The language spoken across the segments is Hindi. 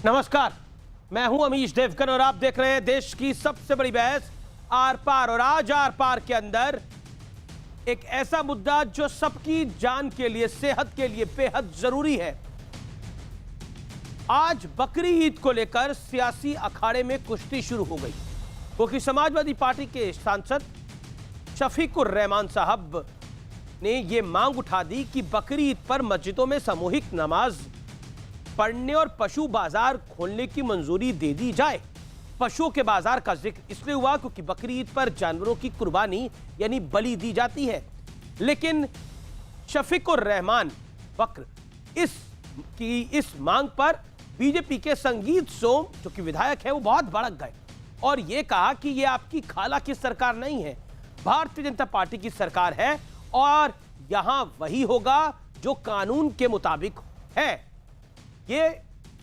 नमस्कार, मैं हूं अमीश देवगन और आप देख रहे हैं देश की सबसे बड़ी बहस आर पार। और आज आर पार के अंदर एक ऐसा मुद्दा जो सबकी जान के लिए, सेहत के लिए बेहद जरूरी है। आज बकरी ईद को लेकर सियासी अखाड़े में कुश्ती शुरू हो गई, क्योंकि समाजवादी पार्टी के सांसद शफीकुर रहमान साहब ने यह मांग उठा दी कि बकरी ईद पर मस्जिदों में सामूहिक नमाज पढ़ने और पशु बाजार खोलने की मंजूरी दे दी जाए। पशुओं के बाजार का जिक्र इसलिए हुआ क्योंकि बकरी ईद पर जानवरों की कुर्बानी यानी बलि दी जाती है। लेकिन शफीकुर रहमान बकर इस मांग पर बीजेपी के संगीत सोम, जो कि विधायक है, वो बहुत भड़क गए और ये कहा कि ये आपकी खाला की सरकार नहीं है, भारतीय जनता पार्टी की सरकार है और यहां वही होगा जो कानून के मुताबिक है। ये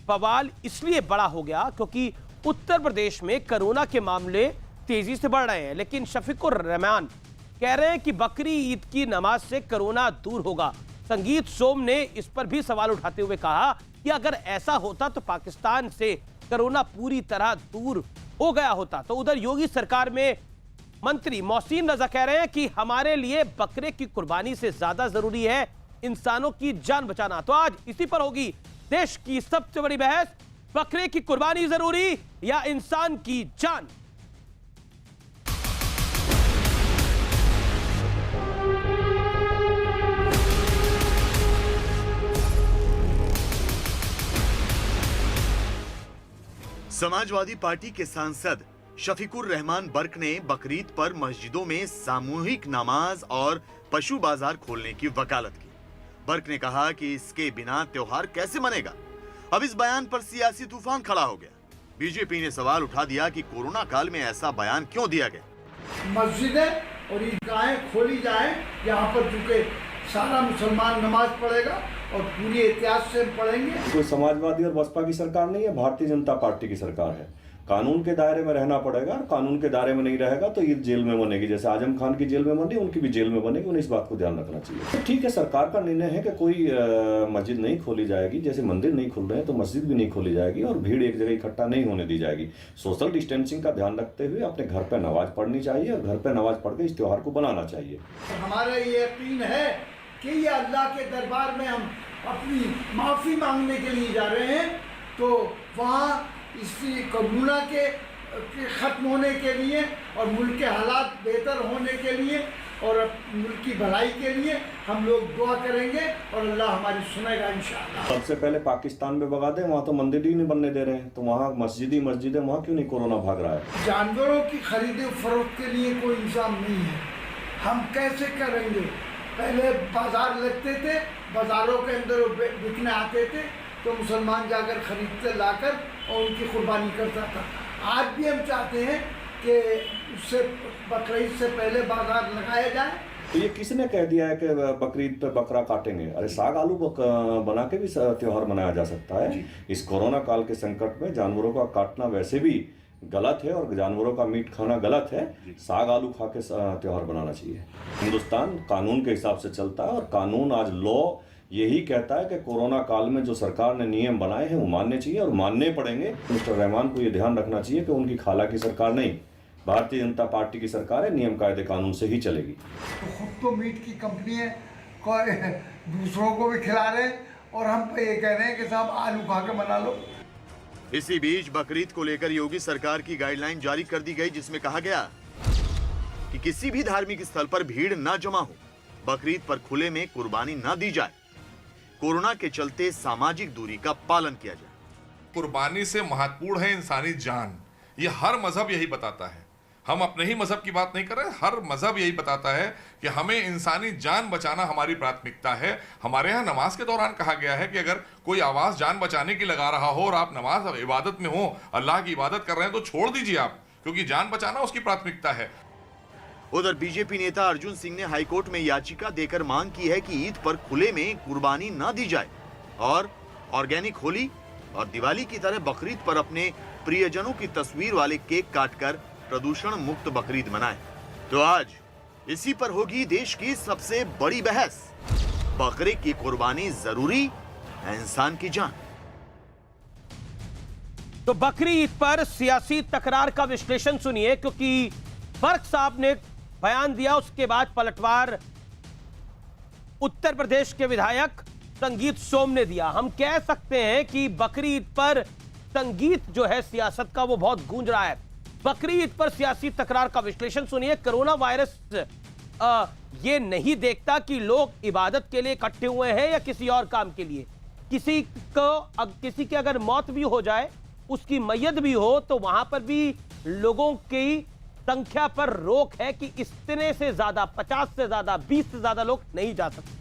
बवाल इसलिए बड़ा हो गया क्योंकि उत्तर प्रदेश में कोरोना के मामले तेजी से बढ़ रहे हैं, लेकिन शफीकुर रहमान कह रहे हैं कि बकरी ईद की नमाज से कोरोना दूर होगा। संगीत सोम ने इस पर भी सवाल उठाते हुए कहा कि अगर ऐसा होता तो पाकिस्तान से कोरोना पूरी तरह दूर हो गया होता। तो उधर योगी सरकार में मंत्री मोहसिन रजा कह रहे हैं कि हमारे लिए बकरे की कुर्बानी से ज्यादा जरूरी है इंसानों की जान बचाना। तो आज इसी पर होगी देश की सबसे बड़ी बहस, बकरे की कुर्बानी जरूरी या इंसान की जान। समाजवादी पार्टी के सांसद शफीकुर रहमान बर्क ने बकरीद पर मस्जिदों में सामूहिक नमाज और पशु बाजार खोलने की वकालत की। बर्क ने कहा कि इसके बिना त्योहार कैसे मनेगा। अब इस बयान पर सियासी तूफान खड़ा हो गया। बीजेपी ने सवाल उठा दिया कि कोरोना काल में ऐसा बयान क्यों दिया गया। मस्जिदें और ईदगाहें खोली जाए, यहाँ पर चूंकि सारा मुसलमान नमाज पढ़ेगा और पूरी एहतियात से पढ़ेंगे। कोई समाजवादी और बसपा की सरकार नहीं है, भारतीय जनता पार्टी की सरकार है। कानून के दायरे में रहना पड़ेगा और कानून के दायरे में नहीं रहेगा तो ईद जेल में बनेगी। जैसे आजम खान की जेल में बनी, उनकी भी जेल में बनेगी। उन्हें इस बात को ध्यान रखना चाहिए। तो ठीक है, सरकार का निर्णय है कि कोई मस्जिद नहीं खोली जाएगी। जैसे मंदिर नहीं खुल रहे हैं तो मस्जिद भी नहीं खोली जाएगी और भीड़ एक जगह इकट्ठा नहीं होने दी जाएगी। सोशल डिस्टेंसिंग का ध्यान रखते हुए अपने घर पर नमाज पढ़नी चाहिए और घर पर नमाज पढ़ के इस त्योहार को बनाना चाहिए। हमारा ये यकीन है कि ये अल्लाह के दरबार में हम अपनी माफ़ी मांगने के लिए जा रहे हैं, तो वहाँ इसी कोरोना के ख़त्म होने के लिए और मुल्क के हालात बेहतर होने के लिए और मुल्क की भलाई के लिए हम लोग दुआ करेंगे और अल्लाह हमारी सुनेगा इंशाअल्लाह। सबसे पहले पाकिस्तान में भगा दें, वहाँ तो मंदिर ही नहीं बनने दे रहे हैं, तो वहाँ मस्जिद है, वहाँ क्यों नहीं कोरोना भाग रहा है। जानवरों की खरीदे फरोख्त के लिए कोई इंतजाम नहीं है, हम कैसे करेंगे। पहले बाजार लगते थे, बाजारों के अंदर बिकने आते थे तो मुसलमान जाकर खरीदते लाकर और उनकी कुर्बानी करता था। आज भी हम चाहते हैं कि उससे बकरीद से पहले बाजार लगाया जाए। तो ये किसने कह दिया है कि बकरीद पे बकरा काटेंगे। अरे साग आलू बना के भी त्योहार मनाया जा सकता है। इस कोरोना काल के संकट में जानवरों का काटना वैसे भी गलत है और जानवरों का मीट खाना गलत है। साग आलू खा के त्योहार बनाना चाहिए। हिंदुस्तान कानून के हिसाब से चलता है और कानून आज लॉ यही कहता है कि कोरोना काल में जो सरकार ने नियम बनाए हैं वो मानने चाहिए और मानने पड़ेंगे। मिस्टर रहमान को ये ध्यान रखना चाहिए कि उनकी खाला की सरकार नहीं, भारतीय जनता पार्टी की सरकार है, नियम कायदे कानून से ही चलेगी। तो खुद तो मीट की कंपनी है, दूसरों को भी खिला रहे और हम ये कह रहे हैं कि साहब आलू खा के बना लो। इसी बीच बकरीद को लेकर योगी सरकार की गाइडलाइन जारी कर दी गई, जिसमें कहा गया कि किसी भी धार्मिक स्थल पर भीड़ न जमा हो, बकरीद पर खुले में कुर्बानी न दी जाए, कोरोना के चलते सामाजिक दूरी का पालन किया जाए। कुर्बानी से महत्वपूर्ण है इंसानी जान, ये हर मजहब यही बताता है। हम अपने ही मजहब की बात नहीं कर रहे, हर मजहब यही बताता है कि हमें इंसानी जान बचाना हमारी प्राथमिकता है। हमारे यहाँ नमाज के दौरान कहा गया है कि अगर कोई आवाज जान बचाने की लगा रहा हो और आप नमाज इबादत में हो, अल्लाह की इबादत कर रहे हैं, तो छोड़ दीजिए आप, क्योंकि जान बचाना उसकी प्राथमिकता है। उधर बीजेपी नेता अर्जुन सिंह ने हाईकोर्ट में याचिका देकर मांग की है कि ईद पर खुले में कुर्बानी न दी जाए और ऑर्गेनिक होली और दिवाली की तरह बकरीद पर अपने प्रियजनों की तस्वीर वाले केक काटकर प्रदूषण मुक्त बकरीद मनाएं। तो आज इसी पर होगी देश की सबसे बड़ी बहस, बकरे की कुर्बानी जरूरी है इंसान की जान। तो बकरी ईद पर सियासी तकरार का विश्लेषण सुनिए, क्योंकि बर्क साहब ने बयान दिया, उसके बाद पलटवार उत्तर प्रदेश के विधायक संगीत सोम ने दिया। हम कह सकते हैं कि बकरी ईद पर संगीत जो है सियासत का वो बहुत गूंज रहा है। बकरी ईद पर सियासी तकरार का विश्लेषण सुनिए। कोरोना वायरस ये नहीं देखता कि लोग इबादत के लिए इकट्ठे हुए हैं या किसी और काम के लिए। किसी की अगर मौत भी हो जाए, उसकी मैयत भी हो, तो वहां पर भी लोगों की संख्या पर रोक है कि इतने से ज्यादा, 50 से ज्यादा, 20 से ज्यादा लोग नहीं जा सकते।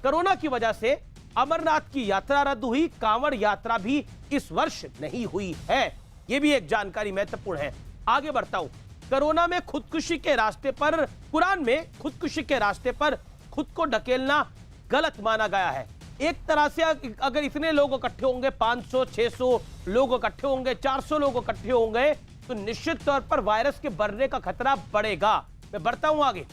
कोरोना की वजह से अमरनाथ की यात्रा रद्द हुई, कांवड़ यात्रा भी इस वर्ष नहीं हुई है। यह भी एक जानकारी महत्वपूर्ण है। आगे बढ़ता हूं। कोरोना में खुदकुशी के रास्ते पर, कुरान में खुदकुशी के रास्ते पर खुद को ढकेलना गलत माना गया है। एक तरह से अगर इतने लोग इकट्ठे होंगे, 500, 600 लोग इकट्ठे होंगे, 400 लोग इकट्ठे होंगे, तो निश्चित तौर पर वायरस के बढ़ने का खतरा बढ़ेगा। मैं बढ़ता हूं आगे।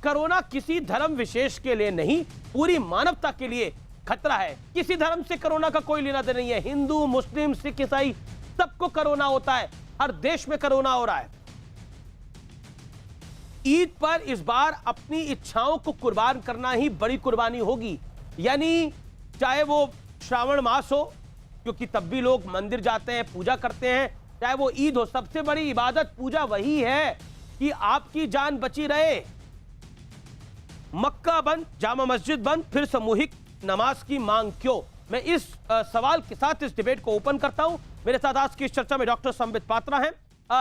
कोरोना किसी धर्म विशेष के लिए नहीं, पूरी मानवता के लिए खतरा है। किसी धर्म से कोरोना का कोई लेना देना नहीं है। हिंदू, मुस्लिम, सिख, ईसाई सबको कोरोना होता है। हर देश में कोरोना हो रहा है। ईद पर इस बार अपनी इच्छाओं को कुर्बान करना ही बड़ी कुर्बानी होगी। यानी चाहे वो श्रावण मास हो, क्योंकि तब भी लोग मंदिर जाते हैं, पूजा करते हैं, चाहे वो ईद हो, सबसे बड़ी इबादत पूजा वही है कि आपकी जान बची रहे। मक्का बंद, जामा मस्जिद बंद, फिर सामूहिक नमाज की मांग क्यों? मैं इस सवाल के साथ इस डिबेट को ओपन करता हूं। मेरे साथ आज की इस चर्चा में डॉक्टर संबित पात्रा हैं,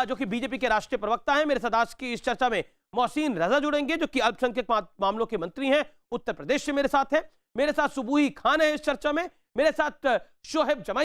जो कि बीजेपी के राष्ट्रीय प्रवक्ता हैं। मेरे साथ आज की इस चर्चा में मोहसिन रजा जुड़ेंगे, जो कि अल्पसंख्यक मामलों के मंत्री हैं, उत्तर प्रदेश से मेरे साथ हैं। मेरे साथ सुबूही खान है इस चर्चा में। मेरे साथ शोहेब जमाई